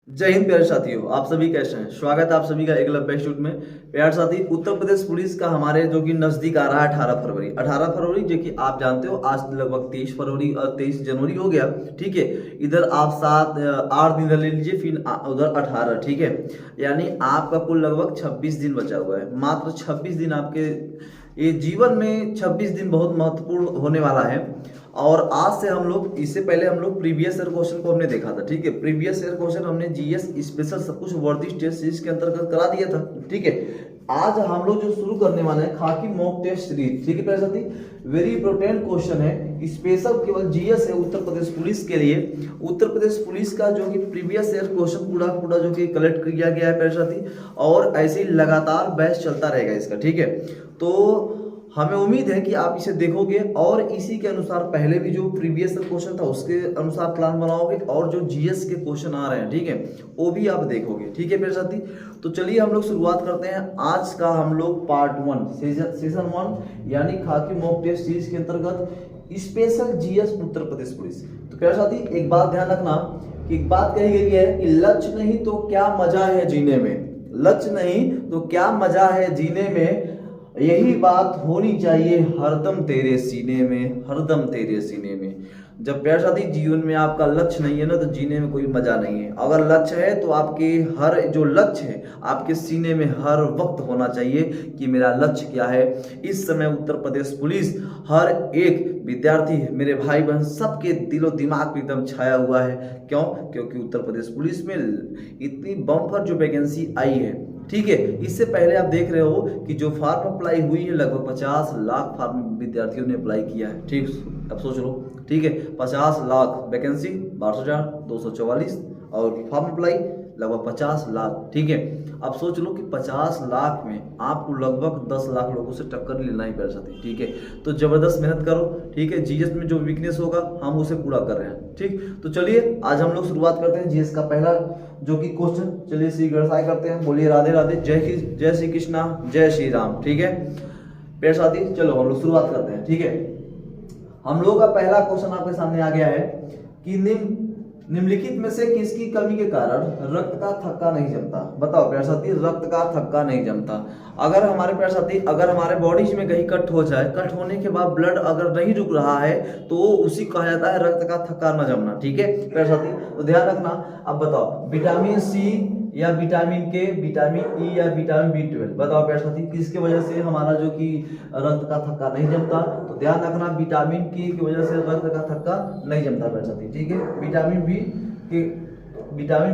जय हिंद प्यारे साथियों, आप सभी कैसे हैं। स्वागत है आप सभी का एकलव्य इंस्टीट्यूट में। प्यारे साथी, उत्तर प्रदेश पुलिस का हमारे जो कि नजदीक आ रहा है 18 फरवरी जो कि आप जानते हो आज लगभग 23 फरवरी और 23 जनवरी हो गया। ठीक है, इधर आप 8 दिन ले लीजिए, फिर उधर 18। ठीक है, यानी आपका कुल लगभग 26 दिन बचा हुआ है। मात्र 26 दिन आपके ये जीवन में 26 दिन बहुत महत्वपूर्ण होने वाला है। और आज से हम लोग, इससे पहले हम लोग प्रीवियस ईयर क्वेश्चन को हमने देखा था। ठीक है, प्रीवियस ईयर क्वेश्चन हमने जीएस स्पेशल सब कुछ वर्दी टेस्ट सीरीज के अंतर्गत करा दिया था। ठीक है, आज हम लोग जो शुरू करने वाले हैं खाकी मॉक टेस्ट सीरीज। ठीक है प्यारे साथी, वेरी इंपॉर्टेंट क्वेश्चन है, स्पेशल केवल जीएस है उत्तर प्रदेश पुलिस के लिए। उत्तर प्रदेश पुलिस का जो कि प्रीवियस ईयर क्वेश्चन पूरा जो कि कलेक्ट किया गया है प्यारे साथी, और ऐसे ही लगातार बैच चलता रहेगा इसका। ठीक है, तो हमें उम्मीद है कि आप इसे देखोगे और इसी के अनुसार पहले भी जो प्रीवियस क्वेश्चन था उसके अनुसार प्लान बनाओगे, और जो जीएस के क्वेश्चन आ रहे हैं, ठीक है, वो भी आप देखोगे। ठीक है मेरे साथी, तो चलिए हम लोग शुरुआत करते हैं। आज का हम लोग पार्ट 1 सेशन 1 यानी खाकी मॉक टेस्ट सीरीज के अंतर्गत special GS Uttar Pradesh police. तो प्यारे साथी, एक बात ध्यान रखना कि एक बात कही गई है कि लक्ष्य नहीं तो क्या मजा है जीने में, लक्ष्य नहीं तो क्या मजा है जीने में, यही बात होनी चाहिए हरदम तेरे सीने में, हरदम तेरे सीने में। जब प्यारे साथी जीवन में आपका लक्ष्य नहीं है ना, तो जीने में कोई मजा नहीं है। अगर लक्ष्य है तो आपके हर जो लक्ष्य है आपके सीने में हर वक्त होना चाहिए कि मेरा लक्ष्य क्या है। इस समय उत्तर प्रदेश पुलिस हर एक विद्यार्थी, मेरे भाई बहन, सबके दिलो दिमाग में एकदम छाया हुआ है। क्यों? क्योंकि उत्तर प्रदेश पुलिस में इतनी बम्पर जो वैकेंसी आई है। ठीक है, इससे पहले आप देख रहे हो कि जो फार्म अप्लाई हुई है लगभग 50 लाख फार्म विद्यार्थियों ने अप्लाई किया है। ठीक, अब सोच लो। ठीक है, 50 लाख वैकेंसी 12,244 और फॉर्म अप्लाई लगभग 50 लाख। ठीक है, अब सोच लो कि 50 लाख में आपको लगभग 10 लाख लोगों से टक्कर लेना ही पड़ सकती है। ठीक है, तो जबरदस्त मेहनत करो। ठीक है, जीएस में जो वीकनेस होगा हम उसे पूरा कर रहे हैं। ठीक, तो चलिए आज हम लोग शुरुआत करते हैं जीएस का पहला जो कि क्वेश्चन। चलिए श्री गणसाई करते हैं, बोलिए राधे राधे, जय श्री कृष्णा, जय श्री राम। ठीक है प्यारे साथी, चलो हम लोग शुरुआत करते हैं। ठीक है, हम लोग का पहला क्वेश्चन आपके सामने आ गया है कि निम्नलिखित में से किसकी कमी के कारण रक्त का थक्का नहीं जमता। बताओ प्यारे साथी, रक्त का थक्का नहीं जमता। अगर हमारे प्यारे साथी, अगर हमारे बॉडीज में कहीं कट हो जाए, कट होने के बाद ब्लड अगर नहीं रुक रहा है तो उसी कहा जाता है रक्त का थक्का न जमना। ठीक है प्यारे साथी, तो ध्यान रखना। अब बताओ विटामिन सी या विटामिन के, विटामिन ई या विटामिन B12, बताओ प्यारे साथी किसके वजह से हमारा जो कि रक्त का थक्का नहीं जमता। तो ध्यान रखना, विटामिन के की वजह से रक्त का थक्का नहीं जमता प्यारे साथी। ठीक है, विटामिन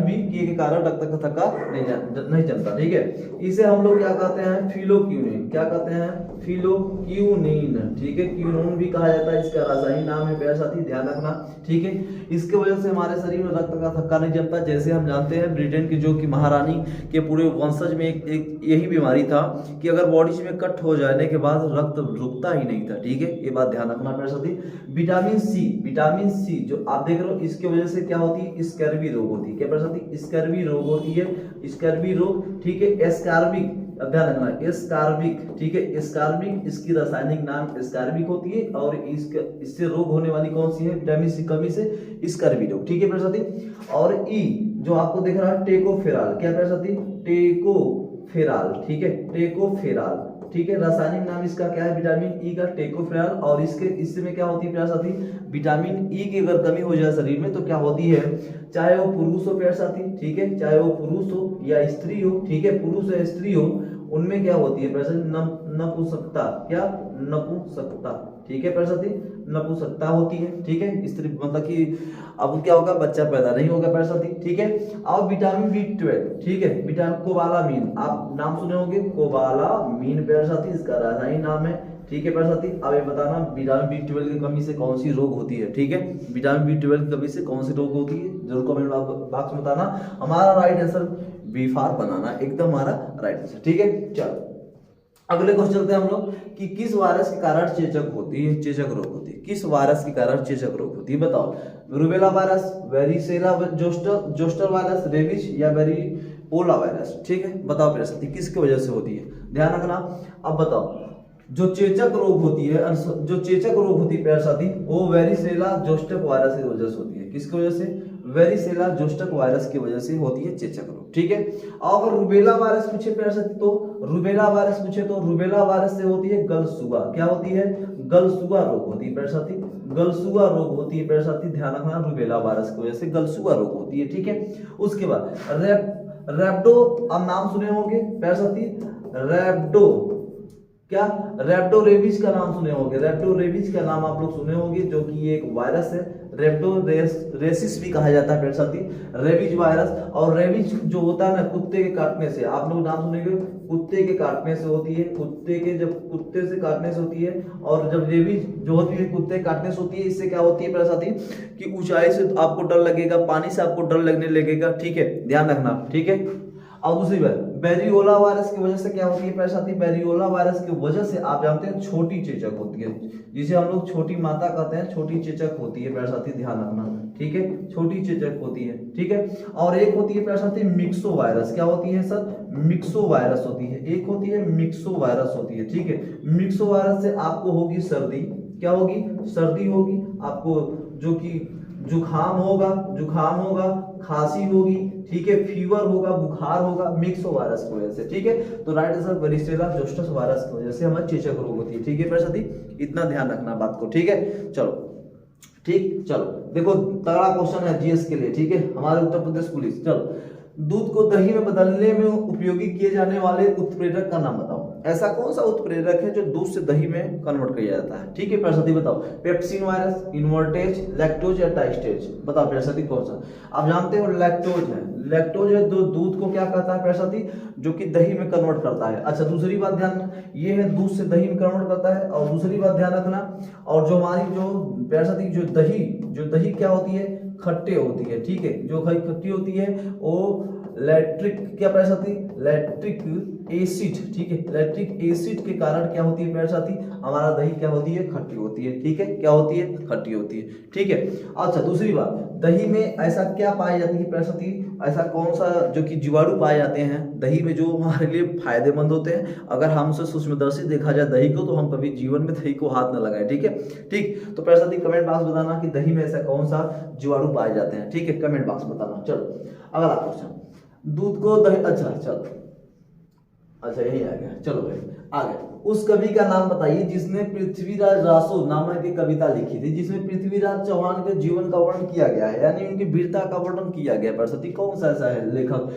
बी के कारण रक्त का थक्का नहीं जमता। ठीक है, इसे हम लोग क्या कहते हैं, फिलोक्यूनिन। क्या कहते हैं? फिलोक्यूनिन। ठीक है, क्यूनोन भी कहा जाता है, इसका रासायनिक नाम है प्यारे साथी, ध्यान रखना। ठीक है, इसके वजह से हमारे शरीर में रक्त का थक्का नहीं जमता। जैसे हम जानते हैं ब्रिटेन की जो कि महारानी के पूरे वंशज में एक यही बीमारी था कि अगर बॉडी में कट हो जाने के बाद रक्त रुकता ही नहीं था। ठीक है, ये बात ध्यान रखना प्यारे साथी। विटामिन सी जो आप देख रहे हो, इसके वजह से क्या होती है, स्कर्वी रोग होती है। क्या प्यारे साथी, स्कर्वी रोग होती है, स्कर्वी रोग। ठीक है, एस्कार्बिक, अब ध्यान रखना, एस्कार्बिक। ठीक है, एस्कार्बिक, इसकी रासायनिक नाम एस्कार्बिक होती है, और इससे रोग होने वाली कौन सी है, विटामिन सी कमी से स्कर्वी रोग। ठीक है प्यारे साथी, और ई जो आपको दिख रहा है टेकोफेराल। क्या प्यारे साथी, टेकोफेराल। ठीक है, टेकोफेराल। ठीक है, रासायनिक नाम इसका क्या है, विटामिन ई का, टेकोफेराल। और इससे में क्या होती है प्यारे साथी, विटामिन ई की अगर कमी हो जाए शरीर में तो क्या होती है, चाहे वो पुरुष हो प्यारे साथी, ठीक है, चाहे वो पुरुष हो या स्त्री हो। ठीक है, पुरुष या स्त्री हो, उनमें क्या होती है प्यारे साथी, नपुंसकता। क्या? नपुंसकता। ठीक है प्यारे साथी, नपुंसकता होती है। ठीक है, स्त्री मतलब कि अब क्या होगा, बच्चा पैदा नहीं होगा प्यारे साथी। ठीक है, अब विटामिन B12। ठीक है, विटामिन कोबालामीन, आप नाम सुने होंगे, कोबालामीन प्यारे साथी, इसका रासायनिक नाम है। ठीक है प्यारे साथी, अब ये बताना विटामिन B12 की कमी से कौन सी रोग होती है। ठीक है, विटामिन B12 की कमी से कौन सी रोग होती है, जरूर कमेंट बॉक्स में बताना। हमारा राइट आंसर B4 बनाना, एकदम हमारा राइट आंसर। ठीक है, चलो अगले क्वेश्चन चलते हैं हम लोग कि किस वायरस के कारण चेचक होती है, चेचक रोग होती है। किस वायरस के कारण चेचक रोग होती है, बताओ। Rubella virus, varicella zoster virus, rabies या वेरिपोला वायरस। ठीक है, बताओ प्यारे साथी किसकी वजह से होती है, ध्यान रखना। अब बताओ, जो चेचक रोग होती है, प्यारे साथी, वो वेरिसेला जोस्टर वायरस की वजह से होती है। किसकी वजह से? वेरिसेला जोस्टक वायरस की वजह से होती है चेचक रोग, ठीक है। और अगर रुबेला वायरस पूछे प्यार साथी तो रुबेला वायरस पूछे तो रुबेला वायरस से होती है गलसुआ, क्या होती है, गलसुआ रोग होती है प्यार साथी, गलसुआ रोग होती है प्यार साथी, ध्यान रखना रुबेला वायरस की वजह से गलसुआ रोग होती है, ठीक है। उसके बाद रैप्डो, अब नाम सुने होंगे प्यार साथी, रैप्डो, क्या, रैप्डो रेबीज का नाम सुने होंगे, रैप्डो रेबीज का नाम आप लोग सुने होंगे, जो कि एक वायरस है, रैप्डो रेसिस भी कहा जाता है प्यारे साथी, रेबीज वायरस। और रेबीज जो होता है ना कुत्ते के काटने से, आप लोग नाम सुनेंगे, कुत्ते के काटने से होती है, कुत्ते के जब कुत्ते से काटने से होती है, और जब रेबीज जो होती है कुत्ते काटने से होती है, इससे क्या होती है प्यारे साथी कि ऊंचाई से आपको डर लगेगा, पानी से आपको डर लगने लगेगा, ठीक है, ध्यान रखना, ठीक है। और दूसरी बात बेरियोला वायरस की वजह से क्या होती है प्यारे साथी, बेरियोला वायरस की वजह से आप जानते हैं छोटी चेचक होती है, जिसे हम लोग छोटी माता कहते हैं, छोटी चेचक होती है प्यारे साथी, ध्यान रखना, ठीक है, छोटी चेचक होती है, ठीक है। और एक होती है प्यारे साथी मिक्सो वायरस, क्या होती है सर, मिक्सो वायरस होती है, एक होती है मिक्सो वायरस होती है, ठीक है। मिक्सो वायरस से आपको होगी सर्दी, क्या होगी, सर्दी होगी आपको, जो कि जुखाम होगा, खांसी होगी, ठीक है, फीवर होगा, बुखार होगा, मिक्सो वायरस की वजह से, ठीक है। तो राइट आंसर वेरिसेला जोस्टस वायरस की वजह से हमारे चेचक रोग होती है, ठीक है प्यारे साथी, इतना ध्यान रखना बात को, ठीक है। चलो ठीक, चलो देखो तगड़ा क्वेश्चन है जीएस के लिए, ठीक है, हमारे उत्तर प्रदेश पुलिस। चलो, दूध को दही में बदलने में उपयोगी किए जाने वाले उत्प्रेरक का नाम बताओ, ऐसा कौन सा उत्प्रेरक है जो दूध से दही में कन्वर्ट किया जाता है, ठीक है प्यारे साथी बताओ, पेप्सिन वायरस, इन्वर्टेज, लैक्टोज या डाइस्टेज, बताओ प्यारे साथी कौन सा। आप जानते हो लैक्टोज है, लैक्टोज है जो दूध को क्या करता है प्यारे साथी, जो कि दही में कन्वर्ट करता है। अच्छा दूसरी बात ध्यान, ये है दूध से दही में कन्वर्ट करता है, और दूसरी बात ध्यान रखना, और जो हमारी जो प्यारे साथी जो दही क्या होती है, खट्टे होती है, ठीक है, जो खट्टी होती है वो लैक्टिक, क्या प्यारे साथी, लैक्टिक एसिड, ठीक है, लैक्टिक एसिड के कारण क्या होती है प्यारे साथी, हमारा दही क्या होती है, खट्टी होती है, ठीक है, क्या होती है, खट्टी होती है, ठीक है। अच्छा दूसरी बात, दही में ऐसा क्या पाई जाती है प्यारे साथी, ऐसा कौन सा जो कि जीवाणु पाए जाते हैं दही में जो हमारे लिए फायदेमंद होते हैं, अगर हमसे सूक्ष्मदर्शी देखा जाए दही को, तो हम कभी जीवन में दही को हाथ न लगाए, ठीक है, ठीक। तो प्यारे साथी कमेंट बॉक्स बताना कि दही में ऐसा कौन सा जीवाणु पाए जाते हैं, ठीक है, कमेंट बॉक्स बताना। चलो अगला क्वेश्चन, दूध को दही, अच्छा चलो, अच्छा यही आ गया, चलो भाई आ गया। उस कवि का नाम बताइए जिसने पृथ्वीराज रासो नामक एक कविता लिखी थी, जिसमें पृथ्वीराज चौहान के जीवन का वर्णन किया गया है, यानी उनकी वीरता का वर्णन किया गया है। सती कौन सा ऐसा है लेखक,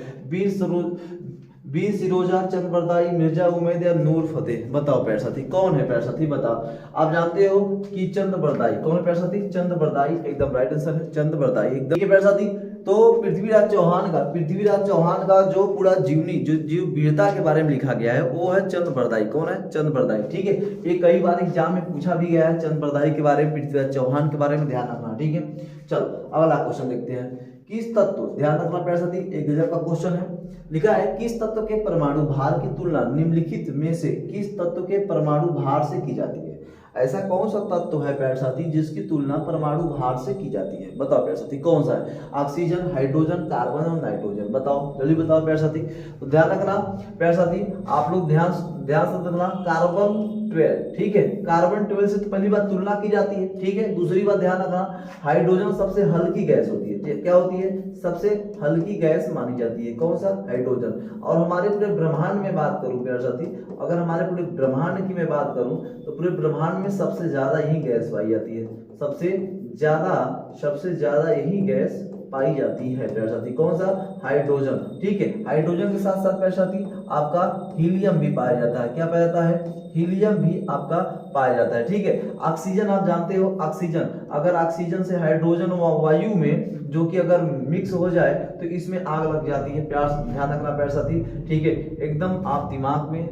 वीर सिरोजा, चंद बरदाई, मिर्जा उमैद या नूर फतेह, बताओ प्यारे साथी कौन है प्यारे साथी, बताओ। आप जानते हो कि चंद बरदाई, कौन है प्यारे साथी, चंद बरदाई एकदम राइट आंसर है, चंद बरदाई एकदम प्यारे साथी। तो पृथ्वीराज चौहान का जो पूरा जीवनी जो वीरता के बारे में लिखा गया है वो है चंद बरदाई, कौन है, चंद बरदाई, ठीक है। ये कई बार एग्जाम में पूछा भी गया है चंद बरदाई के बारे में, पृथ्वीराज चौहान के बारे में ध्यान रखना, ठीक है। चलो अगला क्वेश्चन देखते हैं, किस तत्व, ध्यान रखना प्यारे साथी, एक गजब का क्वेश्चन है, लिखा है किस तत्व के परमाणु भार की तुलना निम्नलिखित में से किस तत्व के परमाणु भार से की जाती है, ऐसा कौन सा तत्व है प्यारे साथी जिसकी तुलना परमाणु भार से की जाती है, बताओ प्यारे साथी कौन सा है, ऑक्सीजन, हाइड्रोजन, कार्बन और नाइट्रोजन, बताओ जल्दी बताओ प्यारे साथी। तो ध्यान रखना प्यारे साथी, आप लोग ध्यान से रखना, कार्बन 12, ठीक है, कार्बन 12 से तो पहली बात तुलना की जाती है, ठीक है। दूसरी बात ध्यान रखना, हाइड्रोजन सबसे हल्की गैस होती है, क्या होती है, सबसे हल्की गैस मानी जाती है, कौन सा, हाइड्रोजन। और हमारे पूरे ब्रह्मांड में बात करूं प्यारे साथी, अगर हमारे पूरे ब्रह्मांड की मैं बात करूं तो पूरे ब्रह्मांड में सबसे ज्यादा यही गैस पाई जाती है, सबसे ज्यादा यही गैस पाई जाती है प्यारे साथी, कौन सा, हाइड्रोजन, ठीक है। हाइड्रोजन के साथ साथ प्यारे साथी आपका हीलियम भी पाया जाता है, क्या पाया जाता है, हीलियम भी आपका पाया जाता है, ठीक है। ऑक्सीजन आप जानते हो, ऑक्सीजन, अगर ऑक्सीजन से हाइड्रोजन वायु में जो कि अगर मिक्स हो जाए तो इसमें आग लग जाती है, प्यार ध्यान रखना प्यारे साथी, ठीक है, एकदम आप दिमाग में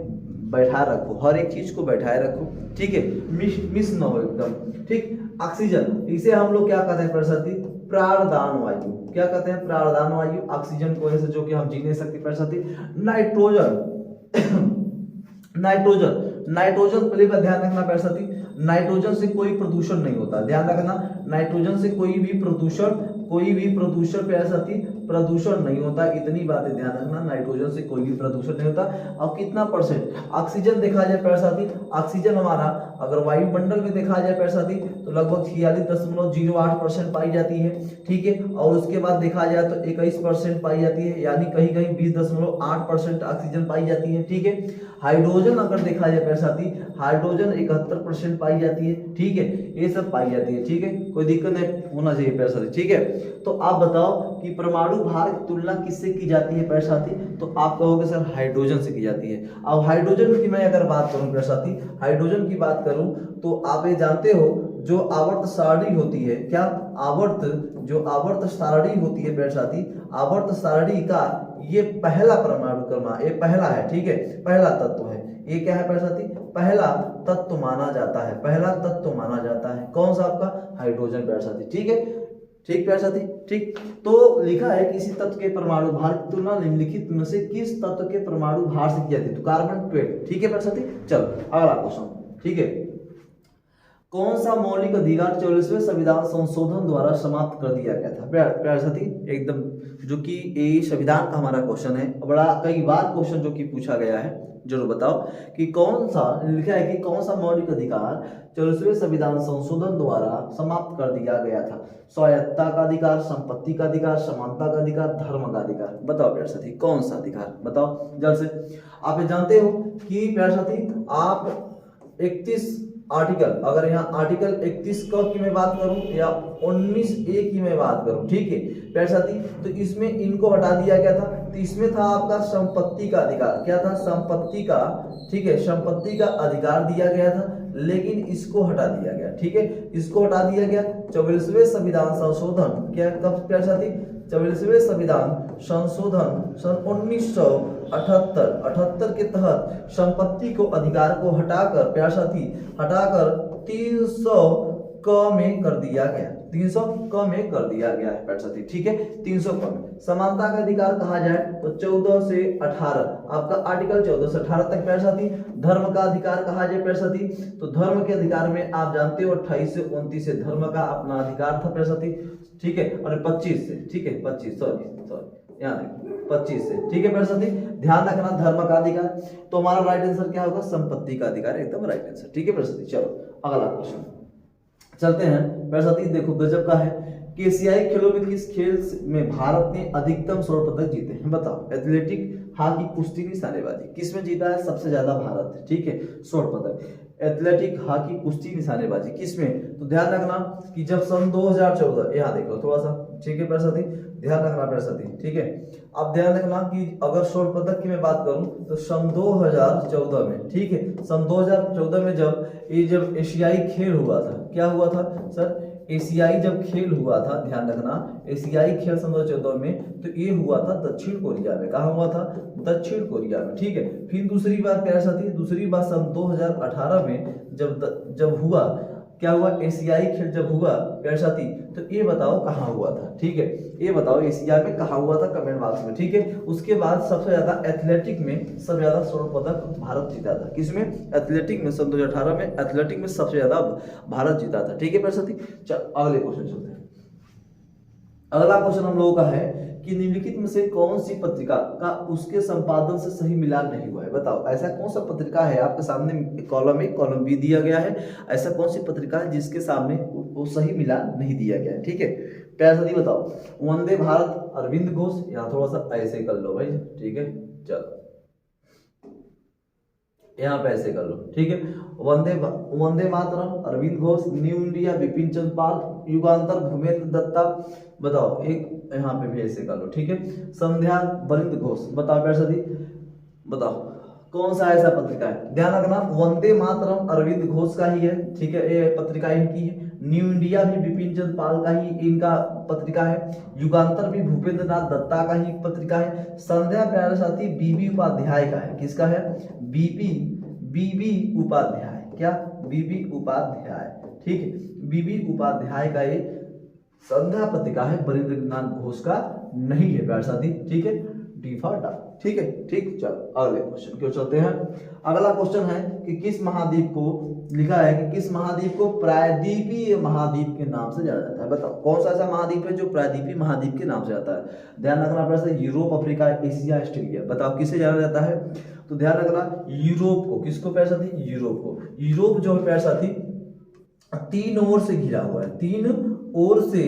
बैठाए रखो, हर एक चीज को बैठाए रखो, ठीक है, मिस न हो एकदम, ठीक। ऑक्सीजन, इसे हम लोग क्या कहते हैं प्यारे साथी, प्राणदान वायु, क्या कहते हैं, प्राणदान वायु, ऑक्सीजन को ऐसे जो कि हम जी नहीं सकते प्यारे साथी। नाइट्रोजन पहले बात ध्यान रखना प्यारे साथी, नाइट्रोजन से कोई प्रदूषण नहीं होता, ध्यान रखना, नाइट्रोजन से कोई भी प्रदूषण प्यारे साथी प्रदूषण नहीं होता, इतनी बातें ध्यान रखना, नाइट्रोजन से कोई भी प्रदूषण नहीं होता। अब कितना परसेंट ऑक्सीजन देखा जाए प्यारे साथी, ऑक्सीजन हमारा अगर वायुमंडल में देखा जाए प्यारे साथी तो लगभग 46.08% पाई जाती है, ठीक है। और उसके बाद देखा जाए तो 21% पाई जाती है, यानी कहीं कहीं 20.8% ऑक्सीजन पाई जाती है, ठीक है। हाइड्रोजन अगर देखा जाए प्यारे साथी, हाइड्रोजन 71% पाई जाती है, ठीक है। ये सब पाई जाती है, ठीक है, कोई दिक्कत नहीं होना चाहिए प्यारे साथी, ठीक है। तो आप बताओ कि परमाणु भार की तुलना किससे की जाती है प्यारे साथी, तो आप कहोगे सर हाइड्रोजन से की जाती है। अब हाइड्रोजन की मैं अगर बात करूं प्यारे साथी, हाइड्रोजन की बात करूं तो आप ये जानते हो जो आवर्त सारणी होती है, क्या जो आवर्त सारणी होती है प्यारे साथी, आवर्त सारणी का ये पहला परमाणु क्रमांक, ये पहला है, ठीक है, पहला तत्व है। ये क्या है प्यारे साथी, पहला तत्व माना जाता है, पहला तत्व माना जाता है कौन सा आपका, हाइड्रोजन प्यारे साथी, ठीक है, ठीक प्यारे साथी, ठीक। तो लिखा है किसी तत्व के परमाणु भार की तुलना निम्नलिखित में से किस तत्व के परमाणु भार से की जाती है, तो कार्बन 12, ठीक है प्यारे साथी। चलो अगला क्वेश्चन, ठीक है। कौन सा मौलिक अधिकार 44वें संविधान संशोधन द्वारा समाप्त कर दिया गया था प्यारे साथी, एकदम जो कि ये संविधान का हमारा क्वेश्चन है, बड़ा कई बार क्वेश्चन जो कि पूछा गया है, जरूर बताओ कि कौन सा, लिखा है कि कौन सा मौलिक अधिकार 44वें संविधान संशोधन द्वारा समाप्त कर दिया गया था, स्वायत्तता का अधिकार, संपत्ति का अधिकार, समानता का अधिकार, धर्म का अधिकार, बताओ प्यारे साथी कौन सा अधिकार, बताओ जल्द से। आप ये जानते हो कि प्यारे साथी आप 31 आर्टिकल, अगर यहाँ आर्टिकल 31 की मैं बात करूं या 19A की मैं बात करूं, ठीक है प्यारे साथी, तो इसमें इनको हटा दिया गया था। तो इसमें था आपका संपत्ति का अधिकार, क्या था, संपत्ति का, ठीक है, संपत्ति का अधिकार दिया गया था, लेकिन इसको हटा दिया गया, ठीक है, इसको हटा दिया गया। 44वें संविधान संशोधन, क्या कब प्यारे साथी, 44वें संविधान संशोधन सन 1978 के तहत संपत्ति को अधिकार को हटाकर प्यारे साथी, हटाकर 300 क में कर दिया गया, 300 क में कर दिया गया है प्यारे साथी, ठीक है, 300 क में। समानता का अधिकार कहा जाए तो 14 से 18, आपका आर्टिकल 14 से 18 तक प्यारे साथी। धर्म का अधिकार कहा जाए प्यारे साथी, तो धर्म के अधिकार में आप जानते हो 28 से 29 से धर्म का अपना अधिकार था प्यारे साथी, ठीक है, और 25 से, ठीक है, 25 सॉरी यहाँ 25 से, ठीक है प्यारे साथी, ध्यान रखना धर्म का अधिकार। तो हमारा राइट आंसर क्या होगा, संपत्ति का अधिकार, एकदम राइट आंसर, ठीक है प्यारे साथी। चलो अगला क्वेश्चन चलते हैं प्यारे साथी, देखो गजब का है कि एशियाई खेलों में किस खेल में भारत ने अधिकतम स्वर्ण पदक जीते हैं, बताओ। एथलेटिक, हॉकी, कुश्ती, निशानेबाजी, किसमें जीता है सबसे ज्यादा भारत, ठीक है, स्वर्ण पदक। एथलेटिक, हॉकी, कुश्ती, निशानेबाजी किसमें, तो ध्यान रखना कि जब सन 2014, यहाँ देखो थोड़ा सा, ठीक है प्यारे साथी, ध्यान रखना प्यारे साथी, ठीक है। अब ध्यान रखना कि अगर स्वर्ण पदक की मैं बात करूं तो सन 2014 में, ठीक है, सन 2014 में जब एशियाई खेल हुआ था, क्या हुआ था सर, एशियाई जब खेल हुआ था, ध्यान रखना एशियाई खेल सन 2014 में, तो ये हुआ था दक्षिण कोरिया में, कहा हुआ था, दक्षिण कोरिया में, ठीक है। फिर दूसरी बार प्यारे साथी, दूसरी बार सन 2018 में जब हुआ, क्या हुआ, एशियाई खेल जब हुआ प्यारे साथी, तो ये बताओ कहाँ हुआ था, ठीक है, ये बताओ एशिया में कहाँ हुआ था, कमेंट बॉक्स में, ठीक है। उसके बाद सबसे ज्यादा एथलेटिक में सबसे ज्यादा स्वर्ण पदक भारत जीता था, किसमें, एथलेटिक में, सन 2018 में एथलेटिक में सबसे ज्यादा भारत जीता था, ठीक है प्यारे साथी। चल अगले क्वेश्चन चलते हैं। अगला क्वेश्चन हम लोगों का है कि निम्नलिखित में से कौन सी पत्रिका का उसके संपादन से सही मिलान नहीं हुआ है, बताओ। ऐसा कौन सा पत्रिका है, आपके सामने कॉलम ए कॉलम बी दिया गया है, ऐसा कौन सी पत्रिका है जिसके सामने वो सही मिलान नहीं दिया गया है, ठीक है प्यारे साथी, बताओ। वंदे भारत, अरविंद घोष, यहाँ थोड़ा सा ऐसे कर लो भाई, ठीक है, चलो यहाँ पे ऐसे कर लो, ठीक है। वंदे मातरम, अरविंद घोष, न्यू इंडिया, बिपिन चंद्र पाल, युगांतर, भूपेंद्र दत्ता, बताओ। एक यहाँ पे भी ऐसे कर लो, ठीक है। संध्या, बरिंद घोष, बताओ प्यारे साथी, बताओ कौन सा ऐसा पत्रिका है। ध्यान रखना वंदे मातरम अरविंद घोष का ही है, ठीक है, ये पत्रिका इनकी है। न्यू इंडिया भी बिपिन चंद्र पाल का ही इनका पत्रिका है। युगांतर भी भूपेंद्र नाथ दत्ता का ही पत्रिका है। संध्या प्यारे साथी बीबी उपाध्याय का है, किसका है, बीबी उपाध्याय, क्या, बीबी उपाध्याय, ठीक है, बीबी उपाध्याय का ये संध्या पत्रिका है, बरिंद्र नाथ घोष का नहीं है प्यारे साथी, ठीक है, डिफॉल्ट, ठीक है, ठीक। चलो अगले क्वेश्चन क्यों चलते हैं। अगला क्वेश्चन है कि किस महाद्वीप को, लिखा है कि किस महाद्वीप को प्रायद्वीपीय महाद्वीप के नाम से जाना जाता है, बताओ। कौन सा ऐसा महाद्वीप है जो प्रायद्वीपीय महाद्वीप के नाम से आता है। ध्यान रखना प्यारे, यूरोप, अफ्रीका, एशिया, ऑस्ट्रेलिया, बताओ किसे जाना जाता है। तो ध्यान रखना यूरोप को, किसको प्यारे साथी, यूरोप को। यूरोप जो है प्यारे साथी, तीन ओर से घिरा हुआ है, तीन ओर से,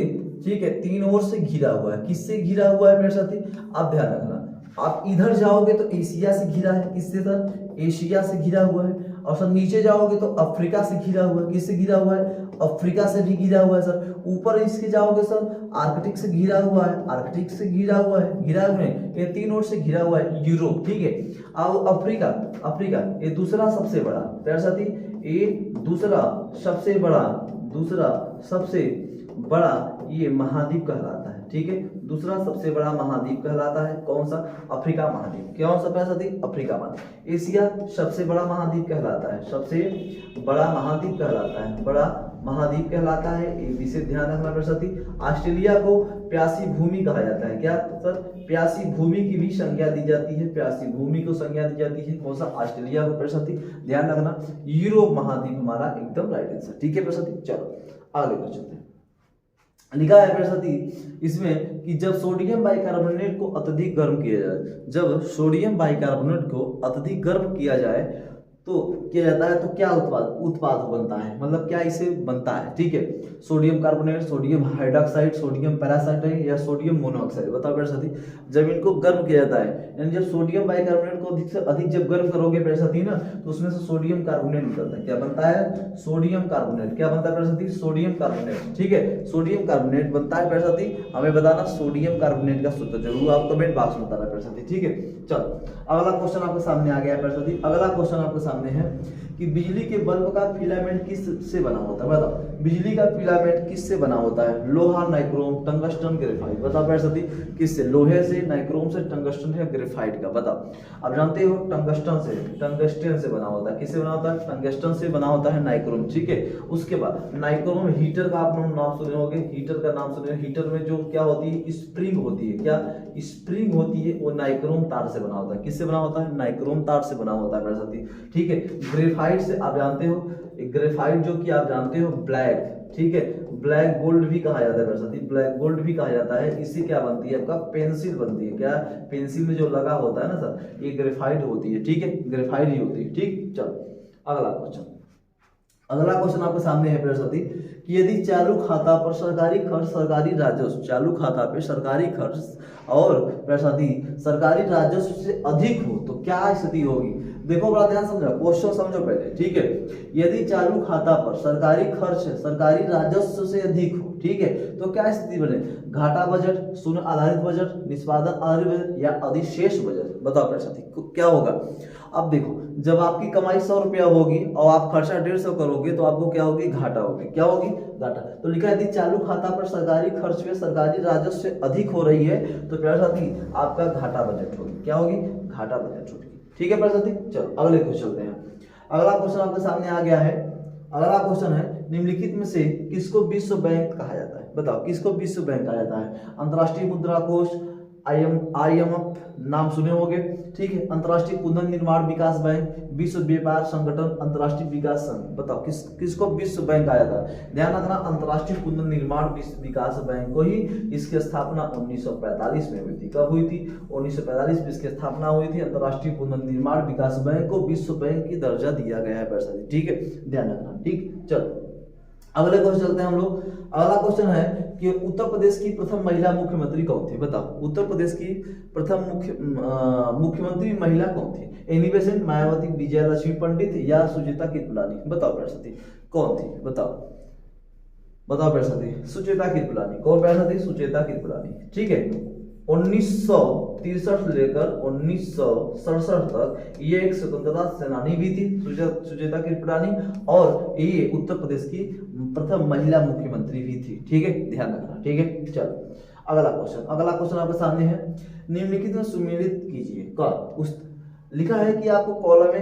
ठीक है, तीन ओर से घिरा हुआ है। किससे घिरा हुआ है मेरे साथी? आप ध्यान रखना, आप इधर जाओगे तो एशिया से घिरा है, किससे सर? एशिया से घिरा हुआ है। और सर नीचे जाओगे तो अफ्रीका से घिरा हुआ है, किससे घिरा हुआ है? अफ्रीका से भी घिरा हुआ है सर। ऊपर इसके जाओगे सर, आर्कटिक से घिरा हुआ है, आर्कटिक से घिरा हुआ है, घिरा हुआ है, ये तीन ओर से घिरा हुआ है यूरोप, ठीक है। अब अफ्रीका, अफ्रीका ये दूसरा सबसे बड़ा, प्यारे साथी, ये दूसरा सबसे बड़ा, दूसरा सबसे बड़ा ये महाद्वीप कहलाता है, ठीक है। दूसरा सबसे बड़ा महाद्वीप कहलाता है कौन सा? अफ्रीका महाद्वीप। कौन सा प्यारे साथी? अफ्रीका महाद्वीप। एशिया सबसे बड़ा महाद्वीप कहलाता है, सबसे बड़ा महाद्वीप कहलाता है, बड़ा महाद्वीप कहलाता है, ये विशेष ध्यान रखना प्यारे साथी। ऑस्ट्रेलिया को प्यासी भूमि कहा जाता है, क्या सर? प्यासी भूमि की भी संज्ञा दी जाती है, प्यासी भूमि को संज्ञा दी जाती है, कौन सा? ऑस्ट्रेलिया को प्यारे साथी, ध्यान रखना। यूरोप महाद्वीप हमारा एकदम राइट आंसर, ठीक है प्यारे साथी। चलो आगे बढ़ चलते हैं। लिखा है प्यारे साथी इसमें कि जब सोडियम बाइकार्बोनेट को अत्यधिक गर्म किया जाए, जब सोडियम बाइकार्बोनेट को अत्यधिक गर्म किया जाए तो किया जाता है तो क्या उत्पाद बनता है, मतलब क्या इसे बनता है, ठीक है। Sodium carbonate, sodium hydroxide, sodium peroxide या सोडियम मोनोऑक्साइड, बताओ प्यारे साथी। जब इनको गर्म किया जाता है, यानी जब सोडियम बाइकार्बोनेट को अधिक से अधिक जब गर्म करोगे प्यारे साथी ना, तो उसमें से सोडियम कार्बोनेट निकलता है, क्या बनता है? Sodium carbonate. क्या बनता है प्यारे साथी? सोडियम कार्बोनेट, ठीक है, सोडियम कार्बोनेट बनता है प्यारे साथी। हमें बताना सोडियम कार्बोनेट का सूत्र जरूर आप कमेंट बॉक्स में बताना प्यारे साथी, ठीक है। चलो अगला क्वेश्चन आपके सामने आ गया प्यारे साथी। अगला क्वेश्चन आपके सामने है कि बिजली के बल्ब का फिलामेंट किस से बना होता है? बताओ बिजली का फिलामेंट किस से बना होता है? लोहा, नाइक्रोम, टंगस्टन, ग्रेफाइट। बताओ प्यारे साथी किससे? लोहे से, नाइक्रोम से, टंगस्टन या ग्रेफाइट का। बताओ। आप जानते हो टंगस्टन से, टंगस्टन से बना होता है। किससे बना होता है? टंगस्टन से बना होता है नाइक्रोम, ठीक है। उसके बाद नाइक्रोम हीटर का आप नाम सुने होंगे, हीटर का नाम सुने। हीटर में जो क्या होती है? स्प्रिंग होती है, क्या स्प्रिंग होती है, वो नाइक्रोम तार से बना होता है। किससे बना होता है? नाइक्रोम तार से बना होता है प्यारे साथी, ठीक है। ग्रेफाइट से आप जानते हो, ग्रेफाइट जो कि आप जानते हो ब्लैक, ठीक है, ब्लैक गोल्ड भी कहा जाता है प्यारे साथी, ब्लैक गोल्ड भी कहा जाता है। इससे क्या बनती है? आपका पेंसिल बनती है, क्या? पेंसिल में जो लगा होता है ना सर, ये ग्रेफाइट होती है, ठीक है, ग्रेफाइट ही होती है, ठीक। चलो अगला क्वेश्चन, अगला क्वेश्चन आपके सामने है प्यारे साथी कि यदि चालू खाता पर सरकारी खर्च, सरकारी राजस्व, चालू खाता पे सरकारी खर्च और प्यारे साथी सरकारी राजस्व से अधिक हो तो क्या स्थिति होगी? देखो बड़ा ध्यान समझो, क्वेश्चन समझो पहले, ठीक है। यदि चालू खाता पर सरकारी खर्च सरकारी राजस्व से अधिक हो, ठीक है, तो क्या स्थिति बने? घाटा बजट, शून्य आधारित बजट, निष्पादन आधारित बजट या अधिशेष बजट। बताओ प्यारे साथी क्या होगा? अब देखो जब आपकी कमाई 100 रुपया होगी और आप खर्चा 150 करोगे तो आपको क्या होगी? घाटा होगी, क्या होगी? घाटा। तो लिखा है यदि चालू खाता पर सरकारी खर्च में सरकारी राजस्व से अधिक हो रही है तो प्यारे साथी आपका घाटा बजट होगी, क्या होगी? घाटा बजट होगी, ठीक है प्यारे साथी। चलो अगले क्वेश्चन चलते हैं। अगला क्वेश्चन आपके सामने आ गया है। अगला क्वेश्चन है निम्नलिखित में से किसको विश्व बैंक कहा जाता है? बताओ किसको विश्व बैंक कहा जाता है? अंतर्राष्ट्रीय मुद्रा कोष, IMF नाम सुने होंगे, ठीक है, अंतर्राष्ट्रीय पुनर्निर्माण विकास बैंक, विश्व व्यापार संगठन, अंतर्राष्ट्रीय विकास संघ। बताओ किसको विश्व बैंक कहा जाता है? ध्यान रखना अंतर्राष्ट्रीय पुनर्निर्माण विकास बैंक को ही इसकी स्थापना 1945 में हुई थी। कब हुई थी? 1945 में इसकी स्थापना हुई थी। अंतर्राष्ट्रीय पुनर्निर्माण विकास बैंक को विश्व बैंक की दर्जा दिया गया है पैसा, ठीक है, ध्यान रखना, ठीक। चलो अगले क्वेश्चन चलते हैं हम लोग। अगला क्वेश्चन है कि उत्तर प्रदेश की प्रथम महिला मुख्यमंत्री कौन थी? बताओ उत्तर प्रदेश की प्रथम मुख्यमंत्री महिला कौन थी? एनी बेसेंट, मायावती, विजया लक्ष्मी पंडित या सुचेता कृपलानी। बताओ प्यारे साथी कौन थी? बताओ प्यारे साथी सुचेता कृपलानी। कौन प्यारे साथी? सुचेता कृपलानी, ठीक है। 1963 से लेकर 1967 तक ये एक स्वतंत्रता सेनानी भी थी सुचेता कृपलानी, और ये उत्तर प्रदेश की प्रथम महिला मुख्यमंत्री भी थी, ठीक है, ध्यान रखना, ठीक है। चलो अगला क्वेश्चन आपके सामने है। निम्नलिखित में सुमेलित कीजिए कौन उस लिखा है कि आपको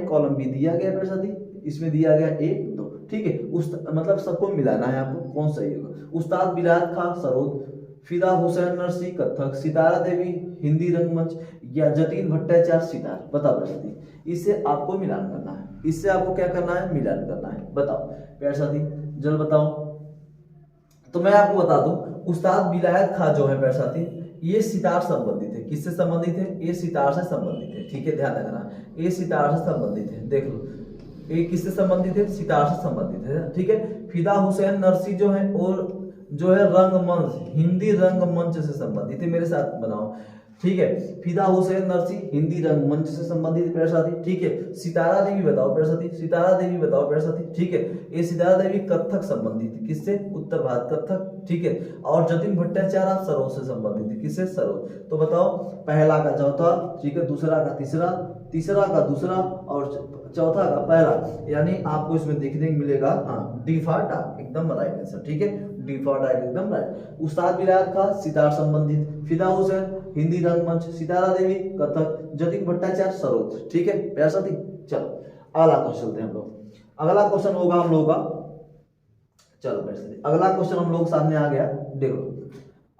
कॉलम भी दिया गया है साथी, इसमें दिया गया 1 2, ठीक है, उस मतलब सबको मिलाना है आपको, कौन सही होगा? उस्ताद बिलात खां सरोद, फिदा हुसैन नरसी कथक, सितारा देवी हिंदी रंगमंच या जतीन भट्टाचार्य सितार। बताओ प्यारे साथी इससे आपको मिलान करना है, इससे आपको क्या करना है? मिलान करना है। बताओ प्यारे साथी जल्द बताओ। तो मैं आपको बता दूं उस्ताद बिलायत खां जो है प्यारे साथी ये सितार संबंधित है। किससे संबंधित है? ये सितार से संबंधित है, ठीक है, ध्यान रखना, ये सितार से संबंधित है। देख लो ये किससे संबंधित है? सितार से संबंधित है, ठीक है। फिदा हुसैन नरसी जो है और जो है रंगमंच, हिंदी रंगमंच से संबंधित है, मेरे साथ बनाओ, ठीक है। फिदा हुसैन नरसी हिंदी रंगमंच से संबंधित प्यारे साथी, ठीक है। सितारा देवी बताओ प्यारे साथी, सितारा देवी बताओ प्यारे साथी, ठीक है। ये सितारा देवी कथक संबंधित है, किससे? उत्तर भारत कथक, ठीक है। और जतिन भट्टाचार्य सरोद से संबंधित है, किससे? सरोद। तो बताओ पहला का चौथा, ठीक है, दूसरा का तीसरा, तीसरा का दूसरा और चौथा का पहला, यानी आपको इसमें देखने को मिलेगा हाँ डी फॉर डाक, एकदम राइट आंसर, ठीक है। डी फॉर डाक एकदम राइट। उस्ताद विलायत का सितार संबंधित, फिदा हुसैन हिंदी रंगमंच, सितारा देवी कथक, जतिन भट्टाचार्य सरोद, ठीक है प्यारे साथी। चलो अगला क्वेश्चन चलते हैं हम लोग। अगला क्वेश्चन होगा हम लोग का, चलो प्यारे साथी अगला क्वेश्चन हम लोग सामने आ गया, देखो।